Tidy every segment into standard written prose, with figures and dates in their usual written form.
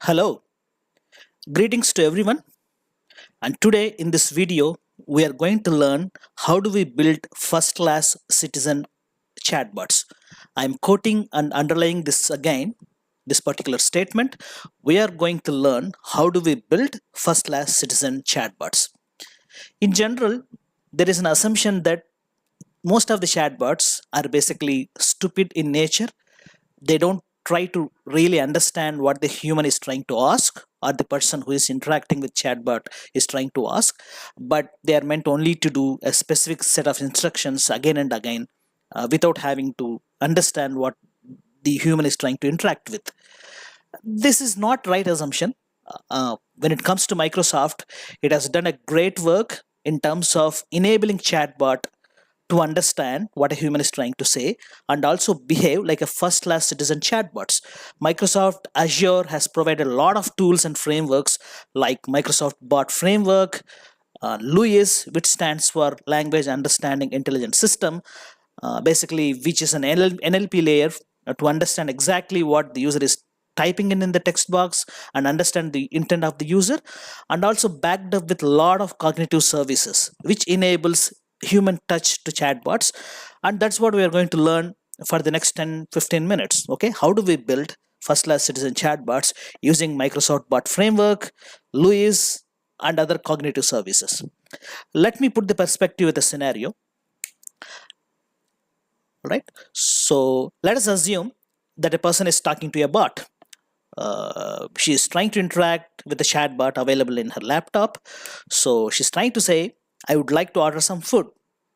Hello, greetings to everyone. And today in this video, we are going to learn how do we build first-class citizen chatbots. I'm quoting and underlying this again, this particular statement. We are going to learn how do we build first-class citizen chatbots. In general, there is an assumption that most of the chatbots are basically stupid in nature. They don't try to really understand what the human is trying to ask or the person who is interacting with chatbot is trying to ask, but they are meant only to do a specific set of instructions again and again without having to understand what the human is trying to interact with. This is not right assumption. When it comes to Microsoft, it has done a great work in terms of enabling chatbot to understand what a human is trying to say and also behave like a first class citizen chatbots. Microsoft Azure has provided a lot of tools and frameworks like Microsoft Bot Framework, LUIS, which stands for Language Understanding Intelligence System, basically, which is an NLP layer to understand exactly what the user is typing in the text box and understand the intent of the user, and also backed up with a lot of cognitive services which enables human touch to chatbots. And that's what we are going to learn for the next 10-15 minutes. Okay, how do we build first class citizen chatbots using Microsoft Bot Framework, LUIS, and other cognitive services? Let me put the perspective with a scenario. Right, so let us assume that a person is talking to a bot. She is trying to interact with the chatbot available in her laptop. So she's trying to say, I would like to order some food.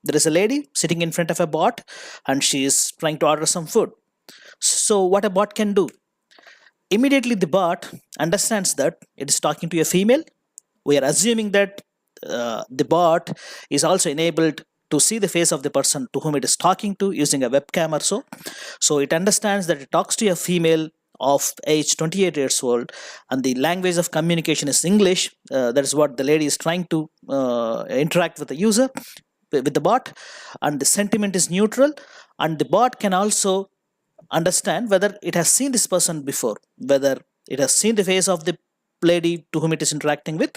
There is a lady sitting in front of a bot and she is trying to order some food. So what a bot can do? Immediately the bot understands that it is talking to a female. We are assuming that the bot is also enabled to see the face of the person to whom it is talking to using a webcam or so. So it understands that it talks to a female of age 28 years old and the language of communication is English. That is what the lady is trying to interact with the user, with the bot, and the sentiment is neutral, and the bot can also understand whether it has seen this person before, whether it has seen the face of the lady to whom it is interacting with,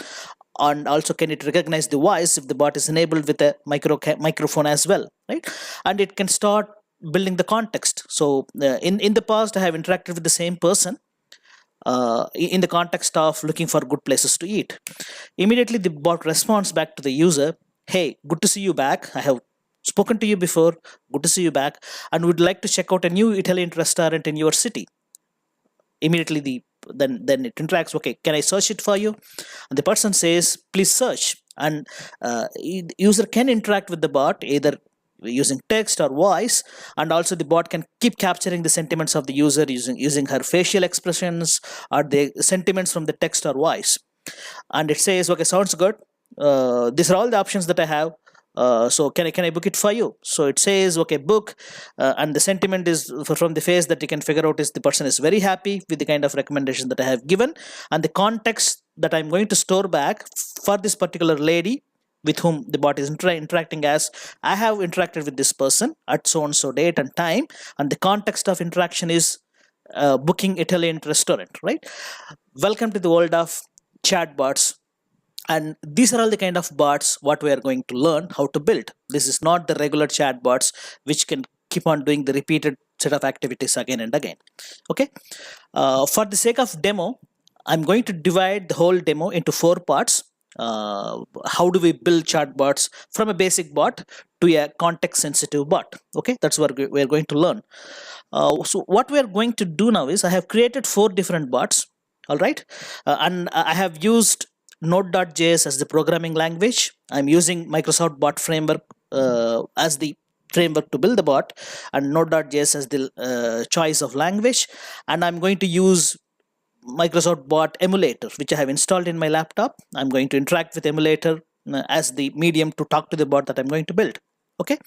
and also can it recognize the voice if the bot is enabled with a microphone as well, right? And it can start building the context. So in the past I have interacted with the same person in the context of looking for good places to eat. Immediately the bot responds back to the user, hey, good to see you back, I have spoken to you before, good to see you back, and would like to check out a new Italian restaurant in your city. Immediately then it interacts, okay, can I search it for you? And the person says, please search. And user can interact with the bot either using text or voice, and also the bot can keep capturing the sentiments of the user using her facial expressions or the sentiments from the text or voice. And it says, okay, sounds good, these are all the options that I have. So can I book it for you? So it says, okay, book, and the sentiment is from the face that you can figure out is the person is very happy with the kind of recommendation that I have given, and the context that I'm going to store back for this particular lady with whom the bot is interacting as, I have interacted with this person at so and so date and time, and the context of interaction is booking Italian restaurant, right? Welcome to the world of chatbots. And these are all the kind of bots what we are going to learn how to build. This is not the regular chat bots which can keep on doing the repeated set of activities again and again. Okay, for the sake of demo, I'm going to divide the whole demo into 4 parts. How do we build chatbots from a basic bot to a context sensitive bot? Okay, that's what we're going to learn. So what we're going to do now is I have created 4 different bots. All right, and I have used Node.js as the programming language. I'm using Microsoft Bot Framework as the framework to build the bot, and Node.js as the choice of language. And I'm going to use Microsoft Bot Emulator, which I have installed in my laptop. I'm going to interact with Emulator as the medium to talk to the bot that I'm going to build. Okay,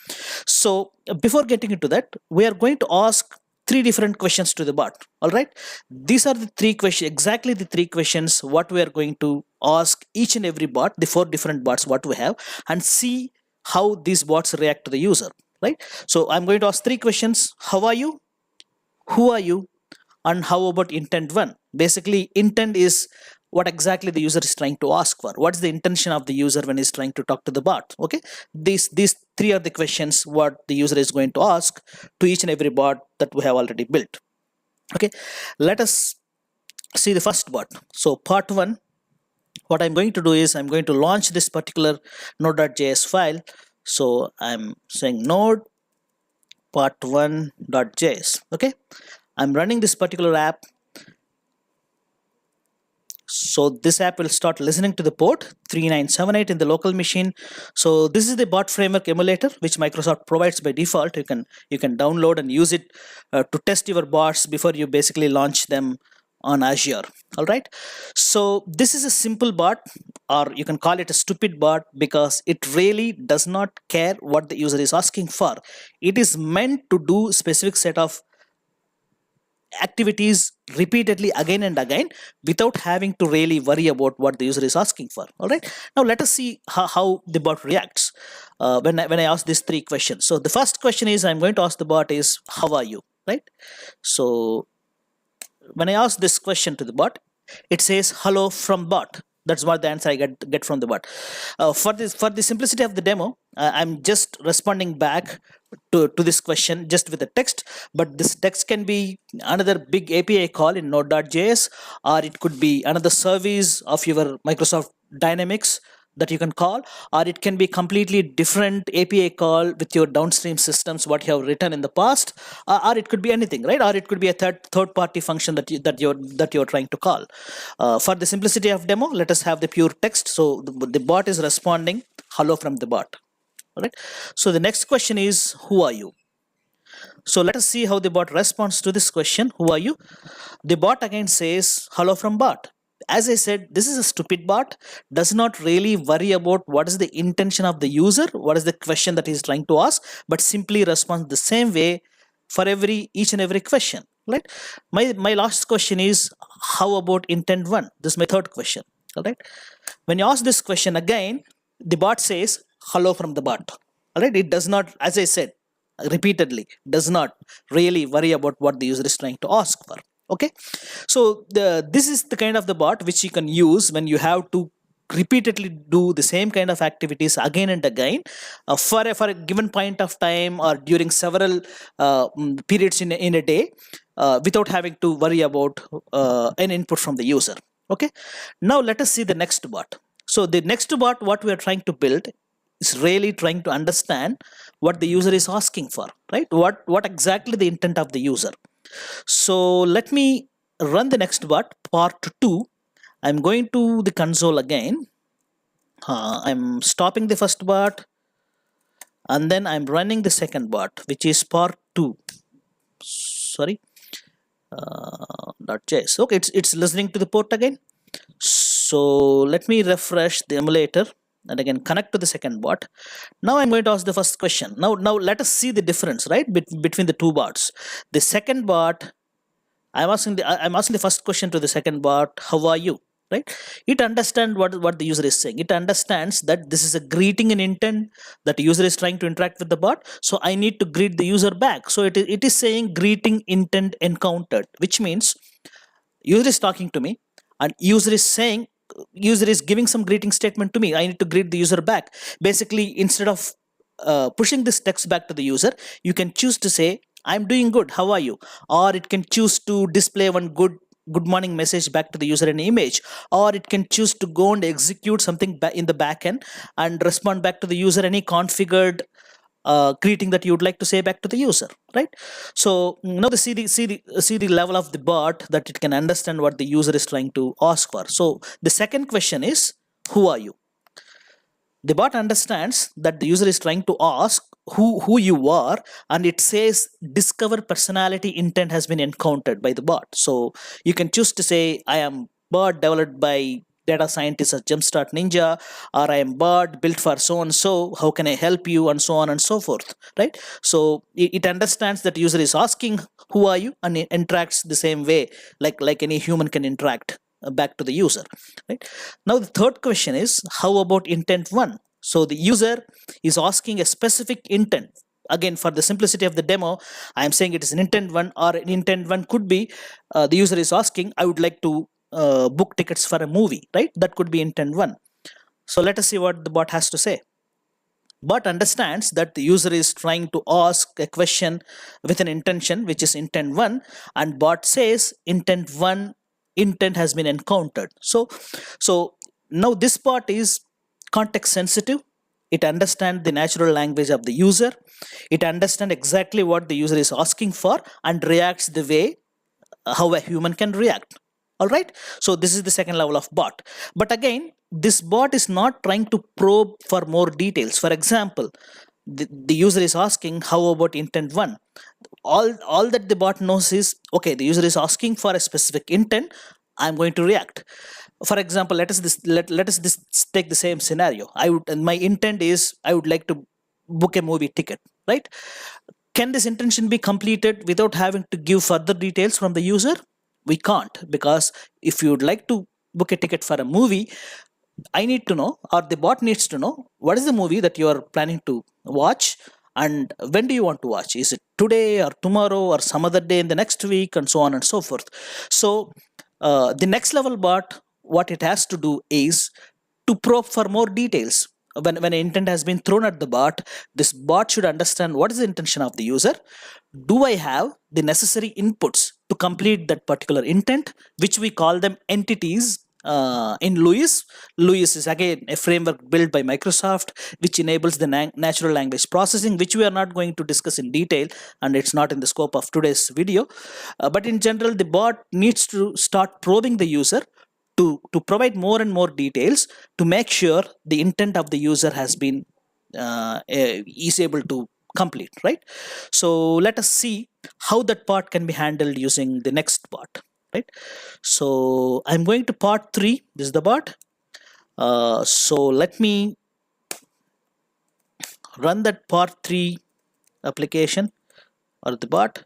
so before getting into that, we are going to ask 3 different questions to the bot. All right, these are the 3 questions, exactly the 3 questions what we are going to ask each and every bot, the 4 different bots what we have, and see how these bots react to the user, right? So I'm going to ask 3 questions. How are you? Who are you? And how about intent 1? Basically, intent is what exactly the user is trying to ask for. What's the intention of the user when he's trying to talk to the bot? Okay, these three are the questions what the user is going to ask to each and every bot that we have already built. Okay, let us see the first bot. So part 1, what I'm going to do is I'm going to launch this particular node.js file. So I'm saying node part1.js. okay, I'm running this particular app. So this app will start listening to the port 3978 in the local machine. So this is the bot framework emulator which Microsoft provides by default. You can download and use it to test your bots before you basically launch them on Azure. All right. So this is a simple bot, or you can call it a stupid bot, because it really does not care what the user is asking for. It is meant to do specific set of activities repeatedly again and again without having to really worry about what the user is asking for. All right, now let us see how the bot reacts when I ask these three questions. So the first question is I'm going to ask the bot is how are you, right? So when I ask this question to the bot, it says hello from bot. That's what the answer I get from the bot. For the simplicity of the demo, I'm just responding back to this question just with a text, but this text can be another big API call in node.js, or it could be another service of your Microsoft Dynamics that you can call, or it can be completely different API call with your downstream systems what you have written in the past, or it could be anything, right? Or it could be a third party function that you're trying to call. For the simplicity of demo, let us have the pure text. So the bot is responding hello from the bot. All right. So the next question is who are you? So let us see how the bot responds to this question, who are you? The bot again says hello from bot. As I said, this is a stupid bot, does not really worry about what is the intention of the user, what is the question that he's trying to ask, but simply responds the same way for each and every question, right? My last question is how about intent 1? This is my third question. All right, when you ask this question again, the bot says hello from the bot. All right, it does not, as I said repeatedly, does not really worry about what the user is trying to ask for. Okay, so this is the kind of the bot which you can use when you have to repeatedly do the same kind of activities again and again for a given point of time, or during several periods in a day, without having to worry about an input from the user. Okay, now let us see the next bot. So the next bot what we are trying to build is really trying to understand what the user is asking for, right? What exactly the intent of the user. So let me run the next bot, part 2. I'm going to the console again. I'm stopping the first bot, and then I'm running the second bot, which is part 2. Sorry, .js. Okay, it's listening to the port again. So let me refresh the emulator and again connect to the second bot. Now I'm going to ask the first question. Now let us see the difference, right, between the two bots. The second bot, I'm asking the first question to the second bot, how are you? Right? It understands what the user is saying. It understands that this is a greeting in intent, that the user is trying to interact with the bot. So I need to greet the user back. So it is saying greeting intent encountered, which means user is talking to me and user is giving some greeting statement to me. I need to greet the user back. Basically, instead of pushing this text back to the user, you can choose to say, I'm doing good, how are you? Or it can choose to display one good morning message back to the user in image, or it can choose to go and execute something in the backend and respond back to the user any configured greeting that you would like to say back to the user, right? So now see the level of the bot, that it can understand what the user is trying to ask for. So the second question is, who are you? The bot understands that the user is trying to ask who you are, and it says discover personality intent has been encountered by the bot. So you can choose to say, I am bot developed by data scientists at Jumpstart Ninja, or I am bot built for so and so, how can I help you, and so on and so forth, right? So it understands that the user is asking who are you, and it interacts the same way like any human can interact back to the user, right? Now the third question is, how about intent 1? So the user is asking a specific intent. again, for the simplicity of the demo, I am saying it is an intent one, or an intent one could be the user is asking, I would like to book tickets for a movie, right? That could be intent one. So let us see what the bot has to say. Bot understands that the user is trying to ask a question with an intention, which is intent one, and bot says intent one, intent has been encountered. So now this bot is context sensitive. It understands the natural language of the user. It understands exactly what the user is asking for and reacts the way how a human can react. All right. So this is the second level of bot. But again, this bot is not trying to probe for more details. For example, the user is asking, how about intent one? All that the bot knows is, okay, the user is asking for a specific intent. I'm going to react. For example, let us take the same scenario. My intent is I would like to book a movie ticket, right? Can this intention be completed without having to give further details from the user? We can't, because if you would like to book a ticket for a movie, I need to know, or the bot needs to know, what is the movie that you are planning to watch and when do you want to watch? Is it today or tomorrow or some other day in the next week, and so on and so forth. So the next level bot, what it has to do is to probe for more details. When an intent has been thrown at the bot, this bot should understand what is the intention of the user. Do I have the necessary inputs to complete that particular intent, which we call them entities in LUIS. LUIS is again a framework built by Microsoft, which enables the natural language processing, which we are not going to discuss in detail, and it's not in the scope of today's video. But in general, the bot needs to start probing the user to provide more and more details to make sure the intent of the user has been is able to complete, right? So let us see how that part can be handled using the next part, right? So I'm going to part 3. This is the bot. So let me run that part 3 application or the bot.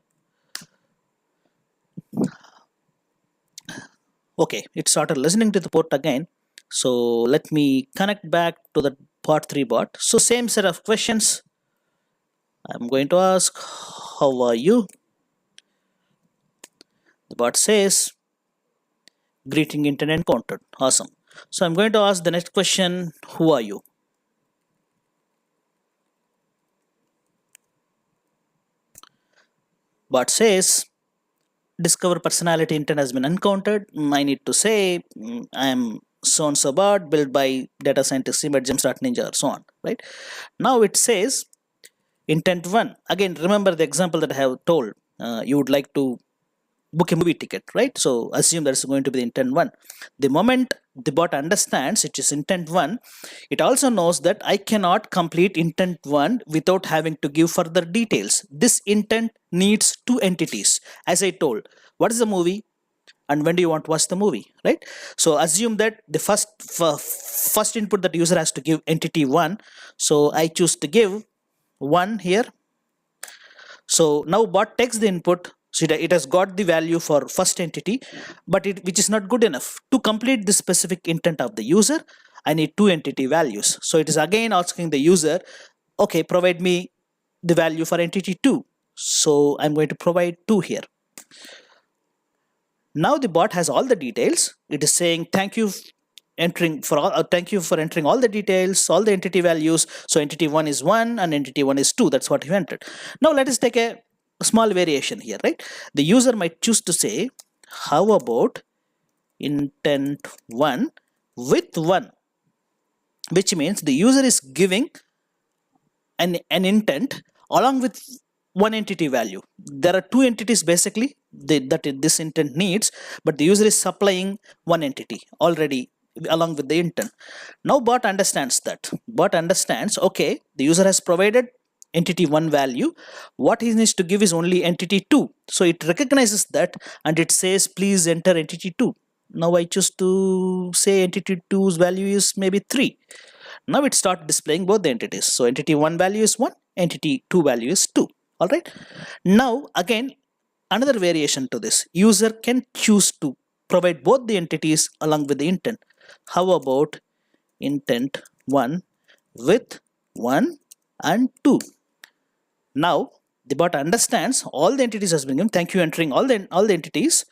Okay, it started listening to the port again. So let me connect back to the part 3 bot. So same set of questions. I'm going to ask, how are you? The bot says, greeting intent encountered. Awesome. So I'm going to ask the next question, who are you? Bot says, discover personality intent has been encountered. I need to say, I am so-and-so bot built by data scientist team at gems.ninja or so on, right? Now it says, intent 1. Again, remember the example that I have told. You would like to book a movie ticket, right? So assume that's going to be the intent 1. The moment the bot understands it is intent 1, it also knows that I cannot complete intent 1 without having to give further details. This intent needs 2 entities. As I told, what is the movie and when do you want to watch the movie, right? So assume that the first input that user has to give entity 1. So I choose to give 1 here. So now bot takes the input. So it has got the value for first entity, but which is not good enough. To complete the specific intent of the user, I need 2 entity values. So it is again asking the user, okay, provide me the value for entity 2. So I'm going to provide 2 here. Now the bot has all the details. It is saying thank you thank you for entering all the details, all the entity values. So entity 1 is 1 and entity 1 is 2. That's what you entered. Now let us take a small variation here, right? The user might choose to say, how about intent 1 with 1, which means the user is giving an intent along with 1 entity value. There are 2 entities basically that this intent needs, but the user is supplying 1 entity already along with the intent. Now bot understands that. Bot understands, okay, the user has provided entity 1 value. What he needs to give is only entity 2. So it recognizes that and it says, please enter entity 2. Now I choose to say entity 2's value is maybe 3. Now it starts displaying both the entities. So entity 1 value is 1, entity 2 value is 2. All right. Now again, another variation to this. User can choose to provide both the entities along with the intent. How about intent 1 with 1 and 2? Now the bot understands all the entities has been given. Thank you, entering all the entities,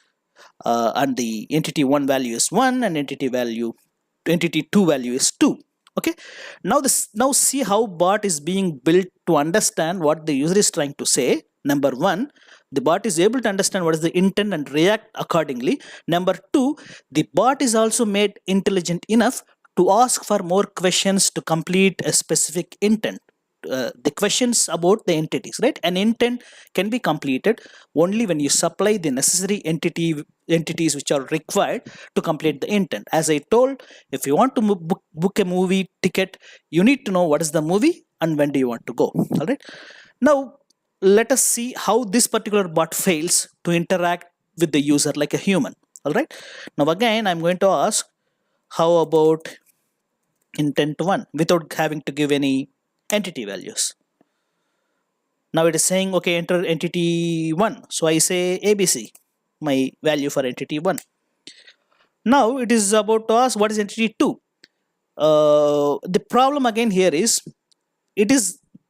and the entity 1 value is 1 and entity 2 value is 2. Okay, now see how bot is being built to understand what the user is trying to say. Number 1, the bot is able to understand what is the intent and react accordingly. Number 2, the bot is also made intelligent enough to ask for more questions to complete a specific intent. The questions about the entities, right? An intent can be completed only when you supply the necessary entities which are required to complete the intent. As I told, if you want to book a movie ticket, you need to know what is the movie and when do you want to go. All right. Now let us see how this particular bot fails to interact with the user like a human. All right. Now again, I'm going to ask, how about intent 1 without having to give any entity values. Now it is saying, okay, enter entity 1. So I say ABC, my value for entity 1. Now it is about to ask what is entity 2. The problem again here is,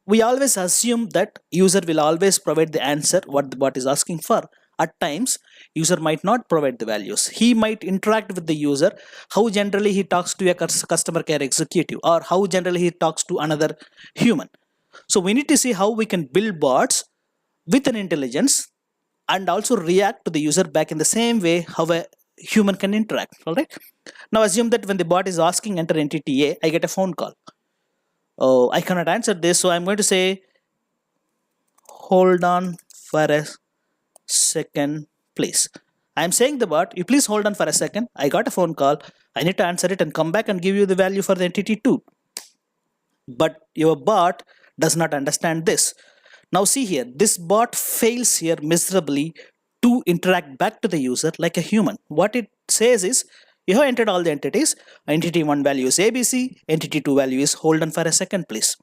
we always assume that user will always provide the answer what the bot is asking for. At times, user might not provide the values. He might interact with the user, how generally he talks to a customer care executive, or how generally he talks to another human. So we need to see how we can build bots with an intelligence and also react to the user back in the same way how a human can interact. All right. Now assume that when the bot is asking enter entity A, I get a phone call. Oh, I cannot answer this, so I'm going to say, hold on for a second, please. I'm saying the bot, you please hold on for a second. I got a phone call. I need to answer it and come back and give you the value for the entity 2. But your bot does not understand this. Now see here, this bot fails here miserably to interact back to the user like a human. What it says is, you have entered all the entities. Entity 1 value is ABC, entity 2 value is hold on for a second, please.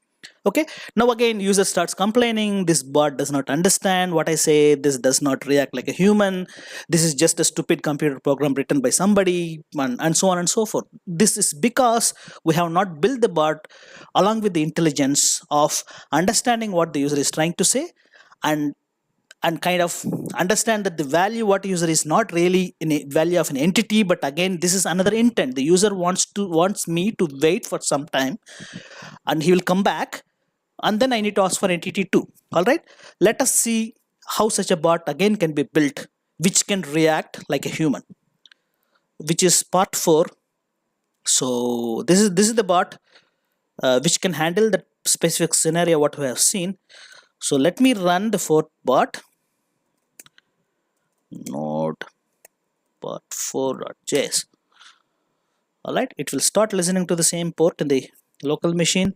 Okay, now again user starts complaining, this bot does not understand what I say, this does not react like a human, this is just a stupid computer program written by somebody, and so on and so forth. This is because we have not built the bot along with the intelligence of understanding what the user is trying to say, and kind of understand that the value what user is not really in a value of an entity, but again this is another intent. The user wants me to wait for some time and he will come back, and then I need to ask for entity 2. All right, let us see how such a bot again can be built which can react like a human, which is part 4. So this is the bot which can handle the specific scenario what we have seen. So let me run the 4th bot, node bot 4.js. all right, it will start listening to the same port in the local machine.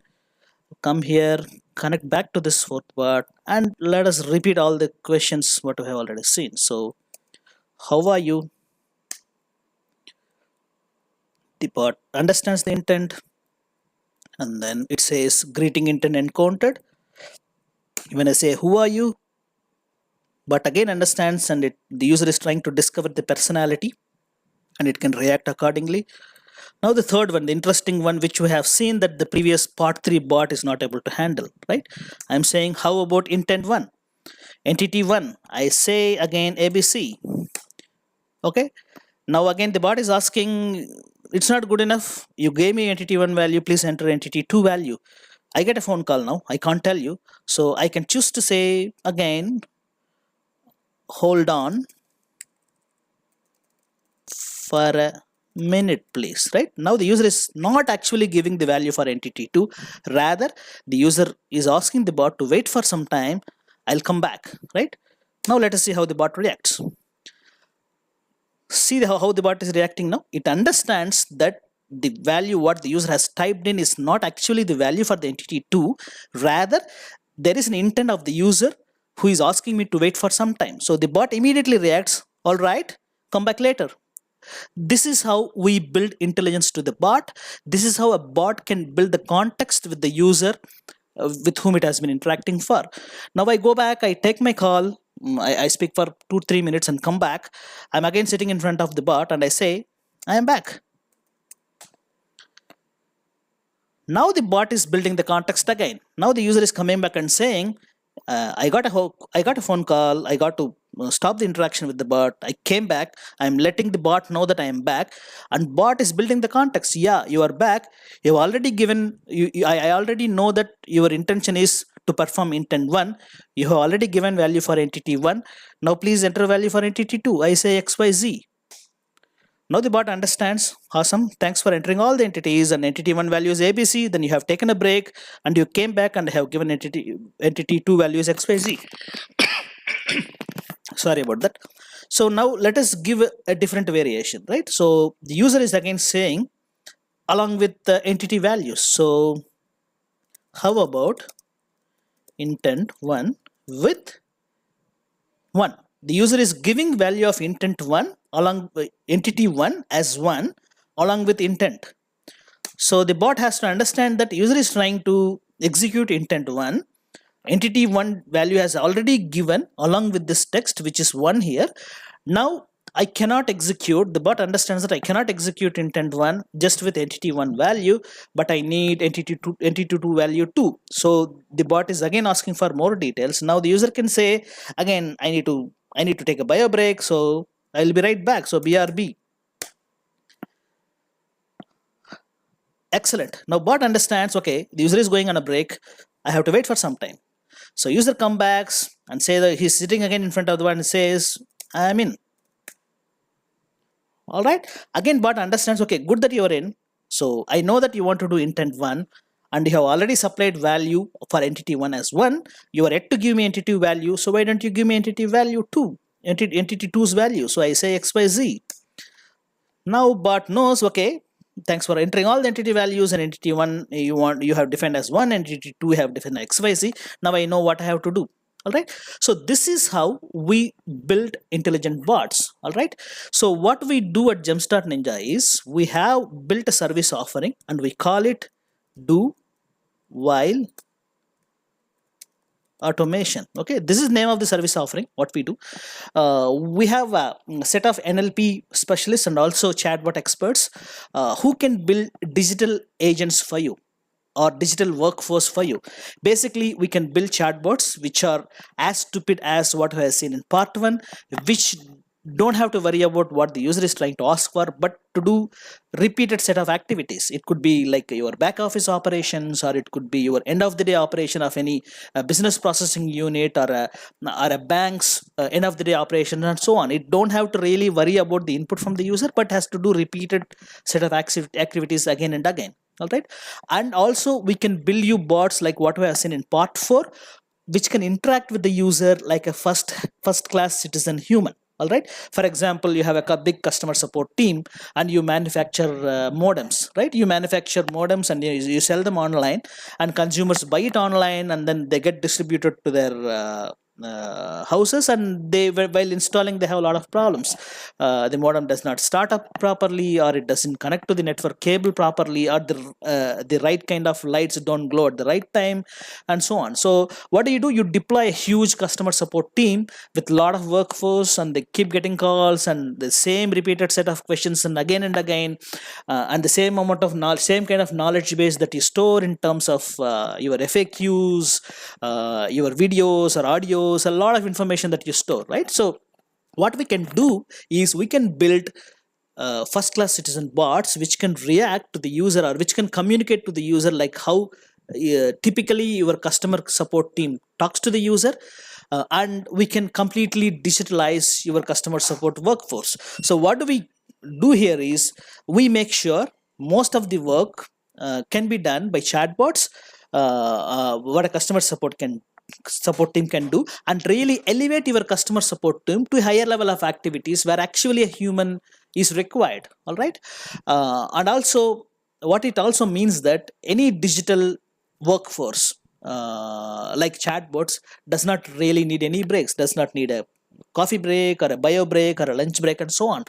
Come here, connect back to this 4th bot, and let us repeat all the questions what we have already seen. So how are you? The bot understands the intent, and then it says greeting intent encountered. When I say who are you, but again understands, and the user is trying to discover the personality and it can react accordingly. Now the third one, the interesting one, which we have seen that the previous part 3 bot is not able to handle, right? I'm saying how about intent 1, entity 1, I say again ABC. Okay, now again the bot is asking, it's not good enough, you gave me entity 1 value, please enter entity 2 value. I get a phone call now, I can't tell you, so I can choose to say again, hold on for a minute please, right? Now the user is not actually giving the value for entity 2, rather the user is asking the bot to wait for some time, I'll come back, right? Now let us see how the bot reacts. See how the bot is reacting now. It understands that the value what the user has typed in is not actually the value for the entity 2, rather there is an intent of the user who is asking me to wait for some time. So the bot immediately reacts, all right, come back later. This is how we build intelligence to the bot. This is how a bot can build the context with the user with whom it has been interacting for. Now I go back, I take my call, I speak for 2-3 minutes and come back. I'm again sitting in front of the bot and I say, I am back. Now the bot is building the context again. Now the user is coming back and saying, I got a phone call. I got to stop the interaction with the bot. I came back. I'm letting the bot know that I am back, and bot is building the context. Yeah, you are back. You've already given. I already know that your intention is to perform intent one. You have already given value for entity one. Now please enter value for entity two. I say XYZ. Now the bot understands. Awesome. Thanks for entering all the entities, and entity one value is ABC. Then you have taken a break and you came back and have given entity two values XYZ. Sorry about that. So now let us give a different variation, right? So the user is again saying along with the entity values. So how about intent one with one? The user is giving value of intent one along entity one as one along with intent. So the bot has to understand that user is trying to execute intent one. Entity one value has already given along with this text, which is one here. Now I cannot execute, the bot understands that I cannot execute intent one just with entity one value, but I need entity two value two. So the bot is again asking for more details. Now the user can say, again, I need to take a bio break, so I'll be right back. So BRB. Excellent. Now bot understands, okay, the user is going on a break. I have to wait for some time. So user comes back and say that he's sitting again in front of the one and says, I'm in. All right. Again, bot understands, okay, good that you're in. So I know that you want to do intent one and you have already supplied value for entity one as one. You are yet to give me entity value. So why don't you give me entity value two, entity two's value? So I say XYZ. Now bot knows, okay, thanks for entering all the entity values, and entity one you have defined as one, entity two have defined XYZ. Now I know what I have to do. All right. So this is how we build intelligent bots. All right. So what we do at Jumpstart Ninja is we have built a service offering and we call it do while automation. Okay, this is name of the service offering. What we do, we have a set of NLP specialists and also chatbot experts who can build digital agents for you or digital workforce for you. Basically, we can build chatbots which are as stupid as what we have seen in part one, which don't have to worry about what the user is trying to ask for, but to do repeated set of activities. It could be like your back office operations, or it could be your end of the day operation of any business processing unit, or a bank's end of the day operation, and so on. It don't have to really worry about the input from the user, but has to do repeated set of activities again and again. All right. And also we can build you bots like what we have seen in part 4, which can interact with the user like a first class citizen human. All right. For example, you have a big customer support team and you manufacture modems, right? You manufacture modems and you sell them online, and consumers buy it online, and then they get distributed to their houses, and they, while installing, they have a lot of problems. The modem does not start up properly, or it doesn't connect to the network cable properly, or the right kind of lights don't glow at the right time, and so on. So what do? You deploy a huge customer support team with a lot of workforce, and they keep getting calls and the same repeated set of questions and again, and the same amount of knowledge, same kind of knowledge base that you store in terms of your FAQs, your videos or audios, a lot of information that you store, right? So what we can do is we can build first class citizen bots which can react to the user, or which can communicate to the user like how typically your customer support team talks to the user, and we can completely digitalize your customer support workforce. So what do we do here is we make sure most of the work can be done by chatbots, what a customer support team can do, and really elevate your customer support team to a higher level of activities where actually a human is required. All right. And also what it also means that any digital workforce like chatbots does not really need any breaks, does not need a coffee break or a bio break or a lunch break and so on,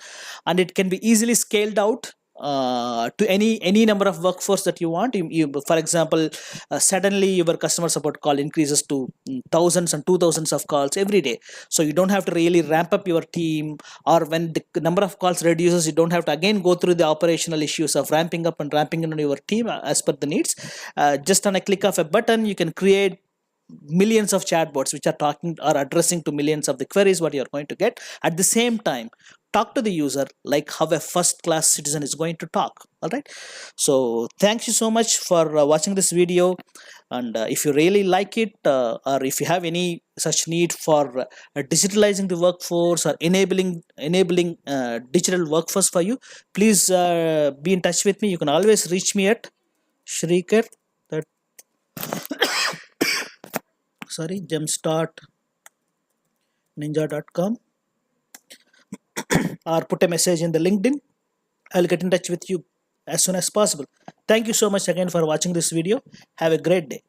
and it can be easily scaled out to any number of workforce that you want. For example, suddenly your customer support call increases to thousands and 2000s of calls every day, so you don't have to really ramp up your team, or when the number of calls reduces, you don't have to again go through the operational issues of ramping up and ramping down your team as per the needs. Just on a click of a button, you can create millions of chatbots which are talking or addressing to millions of the queries what you're going to get. At the same time, talk to the user like how a first class citizen is going to talk. All right, so thank you so much for watching this video, and if you really like it, or if you have any such need for digitalizing the workforce or enabling digital workforce for you, please be in touch with me. You can always reach me at Shrikar, that gemstartninja.com, or put a message in the LinkedIn. I'll get in touch with you as soon as possible. Thank you so much again for watching this video. Have a great day.